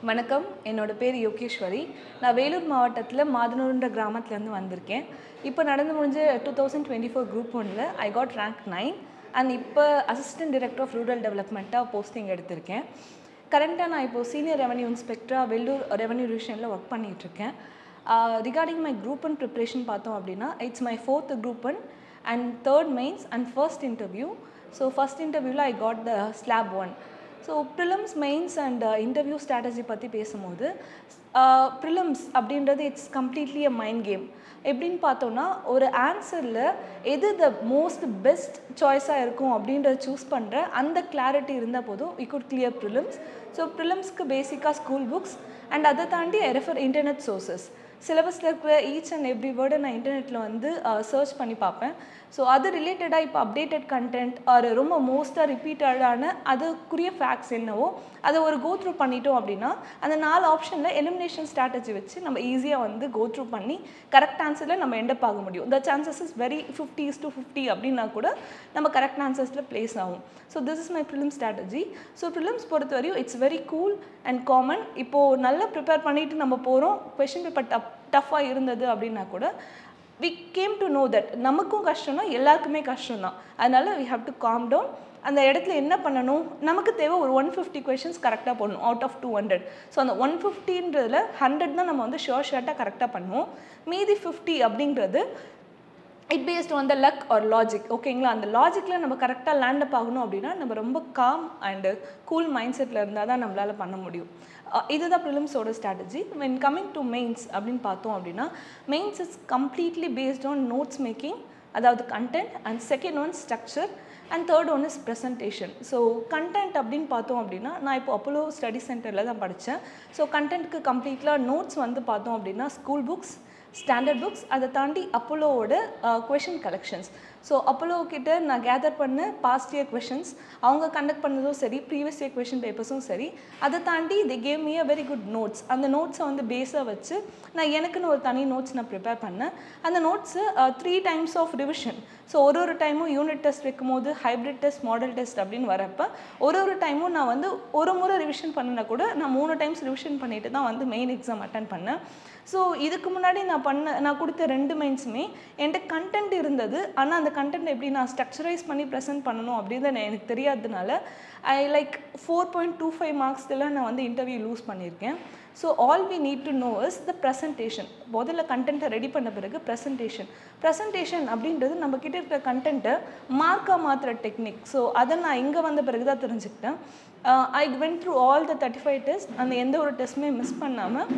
வணக்கம், என்னோட பேர் யோகேஸ்வரி. நான் வேலூர் மாவட்டத்தில் மாதனூர்ன்ற கிராமத்துலேருந்து வந்திருக்கேன். இப்போ நடந்து முடிஞ்ச 2024 குரூப் 1ல் ஐ காட் ரேங்க் 9 அண்ட் இப்போ அசிஸ்டன்ட் டைரக்டர் ஆஃப் ரூரல் டெவலப்மெண்ட்டாக போஸ்டிங் எடுத்திருக்கேன். கரண்ட்டாக நான் இப்போது சீனியர் ரெவன்யூ இன்ஸ்பெக்டராக வெள்ளூர் ரெவன்யூ டிவிஷனில் ஒர்க் பண்ணிகிட்ருக்கேன். ரிகார்டிங் மை குரூப் 1 ப்ரிப்ரேஷன் பார்த்தோம் அப்படின்னா, it's my 4th group 1 and 3rd mains and first interview. So first இன்டர்வியூவில் I got the slab 1. So prelims mains and interview strategy பற்றி பேசும்போது, ப்ரிலிம்ஸ் அப்படின்றது it's completely a mind game. எப்படின்னு பார்த்தோன்னா, ஒரு ஆன்சரில் எது த மோஸ்ட் பெஸ்ட் சாய்ஸாக இருக்கும் அப்படின்றத சூஸ் பண்ணுற அந்த கிளாரிட்டி இருந்தால் போதும் we could clear prelims. So ப்ரிலிம்ஸ்க்கு பேசிக்காக ஸ்கூல் புக்ஸ் அண்ட் அதை தாண்டி ஐ ரெஃபர் இன்டர்நெட் சோர்சஸ். சிலபஸில் இருக்கிற ஈச் அண்ட் எவ்ரி வேர்டை நான் இன்டர்நெட்டில் வந்து சர்ச் பண்ணி பார்ப்பேன். ஸோ அது ரிலேட்டடாக இப்போ அப்டேட்டட் கண்டென்ட் ஆர் ரொம்ப மோஸ்ட்டாக ரிப்பீட்டடான அதுக்குரிய ஃபேக்ட்ஸ் என்னவோ அதை ஒரு கோ த்ரூ பண்ணிட்டோம் அப்படின்னா, அந்த 4 ஆப்ஷனில் எலிமினேஷன் ஸ்ட்ராட்டஜி வச்சு நம்ம ஈஸியாக வந்து கோ த்ரூ பண்ணி கரெக்ட் ஆன்சரில் நம்ம எண்டப் ஆக முடியும். த சான்சஸ் இஸ் வெரி 50:50 அப்படின்னா கூட நம்ம கரெக்ட் ஆன்சர்ஸில் பிளேஸ் ஆகும். So this is my prelims strategy. So prelims பொறுத்த வரையும் it's very cool and common. இப்போது நல்லா ப்ரிப்பேர் பண்ணிவிட்டு நம்ம போகிறோம், கொஷின் பேப்பர் டஃப்பாக இருந்தது அப்படின்னா கூட we came to know that நமக்கும் கஷ்டம்னா எல்லாருக்குமே கஷ்டம் தான். அதனால் we have to calm down. அந்த இடத்துல என்ன பண்ணணும், நமக்கு தேவை ஒரு 150 questions கரெக்டாக போடணும் அவுட் ஆஃப் 200. ஸோ அந்த 150ன்றதில் 100 தான் நம்ம வந்து ஷார்ட்டாக கரெக்டாக பண்ணுவோம். மீதி 50 அப்படிங்கிறது it based on the luck R logic. ஓகேங்களா? அந்த லாஜிக்கில் நம்ம கரெக்டாக லேண்டப் ஆகணும் அப்படின்னா நம்ம ரொம்ப காம் அண்டு கூல் மைண்ட் செட்டில் இருந்தால் தான் நம்மளால் பண்ண முடியும். இதுதான் ப்ரிலிம்ஸோட strategy. When coming to mains அப்படின்னு பார்த்தோம் அப்படின்னா, mains is completely based on notes making, அதாவது content, and second one structure, and third one is presentation. So content அப்படின்னு பார்த்தோம் அப்படின்னா, நான் இப்போ அப்போலோ ஸ்டடி சென்டரில் தான் படித்தேன். ஸோ கண்டென்ட்க்கு கம்ப்ளீட்டாக நோட்ஸ் வந்து பார்த்தோம் அப்படின்னா ஸ்கூல் புக்ஸ், ஸ்டாண்டர்ட் புக்ஸ், அதை தாண்டி அப்போலோவோட கொஷின் கலெக்ஷன்ஸ். ஸோ அப்போலோ கிட்ட நான் கேதர் பண்ண பாஸ்ட் இயர் கொஷின்ஸ், அவங்க கண்டக்ட் பண்ணதும் சரி, ப்ரீவியஸ் இயர் கொஷின் பேப்பர்ஸும் சரி, அதை தாண்டி they gave me a very good notes. அந்த நோட்ஸை வந்து பேஸாக வச்சு நான் எனக்குன்னு ஒரு தனி நோட்ஸ் நான் ப்ரிப்பேர் பண்ணேன். அந்த notes 3 times of revision. So ஒரு டைமும் யூனிட் டெஸ்ட் வைக்கும்போது ஹைப்ரிட் டெஸ்ட், மாடல் டெஸ்ட் அப்படின்னு வரப்போ ஒரு டைமும் நான் வந்து ஒரு முறை ரிவிஷன் பண்ணினா கூட நான் 3 times ரிவிஷன் பண்ணிட்டு தான் வந்து மெயின் எக்ஸாம் அட்டன் பண்ணேன். ஸோ இதுக்கு முன்னாடி நான் கொடுத்த 2 மெயின்ஸுமே என்கிட்ட கண்டென்ட் இருந்தது. ஆனால் அந்த கண்டென்ட் எப்படி நான் ஸ்ட்ரக்சரைஸ் பண்ணி ப்ரெசென்ட் பண்ணணும் அப்படின்னு எனக்கு தெரியாததுனால ஐ லைக் 4.25 மார்க்ஸ்லாம் நான் வந்து இன்டர்வியூ லூஸ் பண்ணியிருக்கேன். So all we need to know is the presentation. முதல்ல கண்டென்ட்டை ரெடி பண்ண பிறகு ப்ரெசன்டேஷன் அப்படின்றது நம்ம கிட்ட இருக்கிற கண்டென்ட்டை மார்க்காக மாற்றுற டெக்னிக். ஸோ அதை நான் இங்கே வந்த பிறகு தான் தெரிஞ்சுக்கிட்டேன். I went through all the 35 test. அந்த எந்த ஒரு டெஸ்ட்டுமே மிஸ் பண்ணாமல்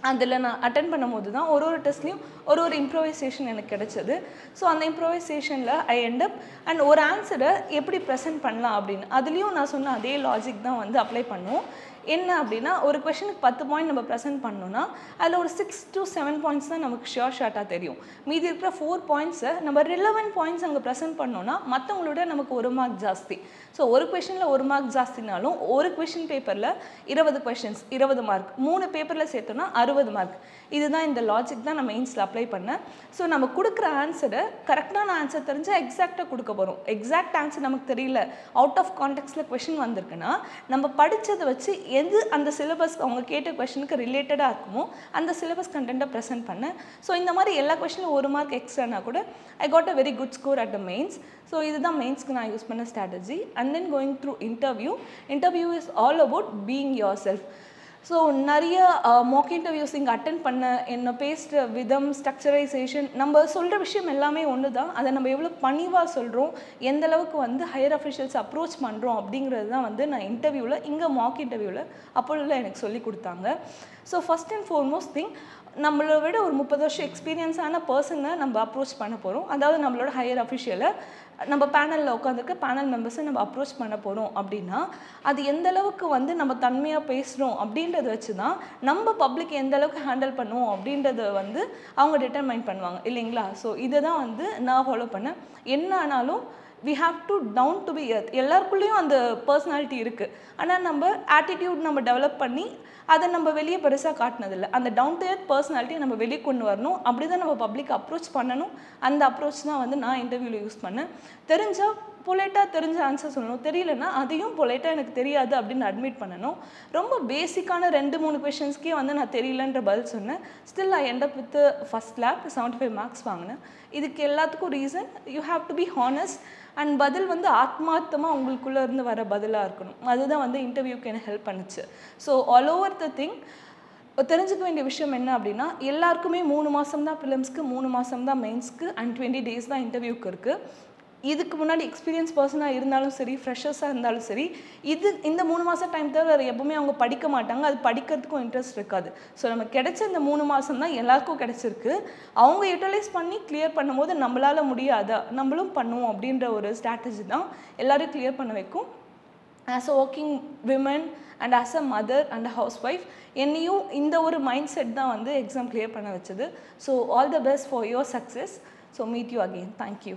அதில் நான் அட்டன் பண்ணும்போது தான் ஒரு டெஸ்ட்லேயும் ஒரு இம்ப்ரோவைசேஷன் எனக்கு கிடச்சிது. ஸோ அந்த இம்ப்ரோவைசேஷனில் ஐ எண்ட் அப் அண்ட் ஒரு ஆன்சரை எப்படி ப்ரெசென்ட் பண்ணலாம் அப்படின்னு அதுலேயும் நான் சொன்ன அதே லாஜிக் தான் வந்து அப்ளை பண்ணுவோம். என்ன அப்படின்னா, ஒரு கொஷனுக்கு 10 பாயிண்ட் நம்ம ப்ரெசென்ட் பண்ணோன்னா அதில் ஒரு 6 to 7 பாயிண்ட்ஸ் தான் நமக்கு ஷார்ட்டாக தெரியும். மீதி இருக்கிற 4 பாயிண்ட்ஸை நம்ம ரிலவெண்ட் பாயிண்ட்ஸ் அங்கே ப்ரெசென்ட் பண்ணோன்னா மற்றவங்களோட நமக்கு 1 மார்க் ஜாஸ்தி. ஸோ ஒரு கொஷனில் 1 மார்க் ஜாஸ்தினாலும் ஒரு கொஷின் பேப்பரில் 20 கொஷின்ஸ் 20 மார்க், 3 பேப்பரில் சேர்த்தோன்னா 60 மார்க். இதுதான் இந்த லாஜிக் தான் நம்ம மெயின்ஸில் அப்ளை பண்ணேன். ஸோ நம்ம கொடுக்குற ஆன்சரை கரெக்டான ஆன்சர் தெரிஞ்சால் எக்ஸாக்டாக கொடுக்க போகிறோம். எக்ஸாக்ட் ஆன்சர் நமக்கு தெரியல, அவுட் ஆஃப் கான்டெக்ஸ்டில் கொஷின் வந்திருக்குன்னா நம்ம படித்ததை வச்சு எது அந்த சிலபஸ் அவங்க கேட்ட கொஷனுக்கு ரிலேட்டடாக இருக்குமோ அந்த சிலபஸ் கண்டென்ட்டை ப்ரெசென்ட் பண்ணேன். ஸோ இந்த மாதிரி எல்லா கொஷனிலும் 1 மார்க் எக்ஸ்ட்ரானா கூட I got a very good score at the mains. So இதுதான் மெயின்ஸ்க்கு நான் யூஸ் பண்ண strategy. And then going through interview is all about being your self. So நிறைய மாக் இன்டர்வியூஸ் இங்கே அட்டன் பண்ண, என்ன பேசுகிற விதம், ஸ்ட்ரக்சரைசேஷன், நம்ம சொல்கிற விஷயம் எல்லாமே ஒன்று தான். அதை நம்ம எவ்வளோ பணிவாக சொல்கிறோம், எந்த அளவுக்கு வந்து ஹையர் அஃபிஷியல்ஸ் அப்ரோச் பண்ணுறோம் அப்படிங்கிறது தான் வந்து நான் இன்டர்வியூவில் இங்கே மாக் இன்டர்வியூவில் அப்போல எனக்கு சொல்லி கொடுத்தாங்க. So first and foremost thing, நம்மளை விட ஒரு 30 வருஷம் எக்ஸ்பீரியன்ஸான பர்சனை நம்ம அப்ரோச் பண்ண போகிறோம். அதாவது நம்மளோட ஹையர் அஃபிஷியலை நம்ம பேனலில் உட்காந்துருக்க பேனல் மெம்பர்ஸை நம்ம அப்ரோச் பண்ண போகிறோம் அப்படின்னா அது எந்த அளவுக்கு வந்து நம்ம தன்மையாக பேசுகிறோம் அப்படின்றத வச்சு தான் நம்ம பப்ளிக் எந்த அளவுக்கு ஹேண்டில் பண்ணுவோம் அப்படின்றத வந்து அவங்க டிட்டர்மைன் பண்ணுவாங்க இல்லைங்களா? ஸோ இதை தான் வந்து நான் ஃபாலோ பண்ணேன். என்ன ஆனாலும் we have to down to be earth. எல்லாருக்குள்ளேயும் அந்த பர்சனாலிட்டி இருக்குது. ஆனால் நம்ம ஆட்டிடியூட் நம்ம டெவலப் பண்ணி அதை நம்ம வெளியே பெருசாக காட்டினதில்லை. அந்த டவுன் டு எர்த் பர்சனாலிட்டியை நம்ம வெளியே கொண்டு வரணும். அப்படி தான் நம்ம பப்ளிக் அப்ரோச் பண்ணணும். அந்த அப்ரோச் தான் வந்து நான் இன்டர்வியூவில் யூஸ் பண்ணேன். தெரிஞ்சால் பொலைட்டாக தெரிஞ்ச ஆன்சர் சொல்லணும், தெரியலன்னா அதையும் பொலைட்டாக எனக்கு தெரியாது அப்படின்னு அட்மிட் பண்ணணும். ரொம்ப பேசிக்கான 2-3 கொஷின்ஸ்க்கே வந்து நான் தெரியலன்ற பதில் சொன்னேன். Still I end up with first lab 75 marks வாங்கினேன். இதுக்கு எல்லாத்துக்கும் reason you have to be honest and பதில் வந்து ஆத்மார்த்தமாக உங்களுக்குள்ளே இருந்து வர பதிலாக இருக்கணும். அதுதான் வந்து இன்டர்வியூக்கு எனக்கு ஹெல்ப் பண்ணுச்சு. So all over the thing தெரிஞ்சுக்க வேண்டிய விஷயம் என்ன அப்படின்னா, எல்லாருக்குமே 3 மாதம் தான் ப்ரிலிம்ஸ்க்கு, 3 மாதம் தான் மெயின்ஸ்க்கு அண்ட் 20 days தான் இன்டர்வியூக்கு இருக்குது. இதுக்கு முன்னாடி எக்ஸ்பீரியன்ஸ் பர்சனாக இருந்தாலும் சரி, ஃப்ரெஷர்ஸாக இருந்தாலும் சரி, இந்த 3 மாதம் டைம் தவிர வேறு எப்பவுமே அவங்க படிக்க மாட்டாங்க. அது படிக்கிறதுக்கும் இன்ட்ரெஸ்ட் இருக்காது. ஸோ நம்ம கிடைச்ச இந்த 3 மாதம் தான் எல்லாருக்கும் கிடச்சிருக்கு. அவங்க யூட்டிலைஸ் பண்ணி கிளியர் பண்ணும்போது நம்மளால் முடியாதா, நம்மளும் பண்ணுவோம் அப்படின்ற ஒரு ஸ்ட்ராட்டஜி தான் எல்லோரும் கிளியர் பண்ண வைக்கும். As a working women and as a mother and a house wife என்னையும் இந்த ஒரு மைண்ட் செட் தான் வந்து எக்ஸாம் கிளியர் பண்ண வச்சது. So all the best for your success. So meet you again. Thank you.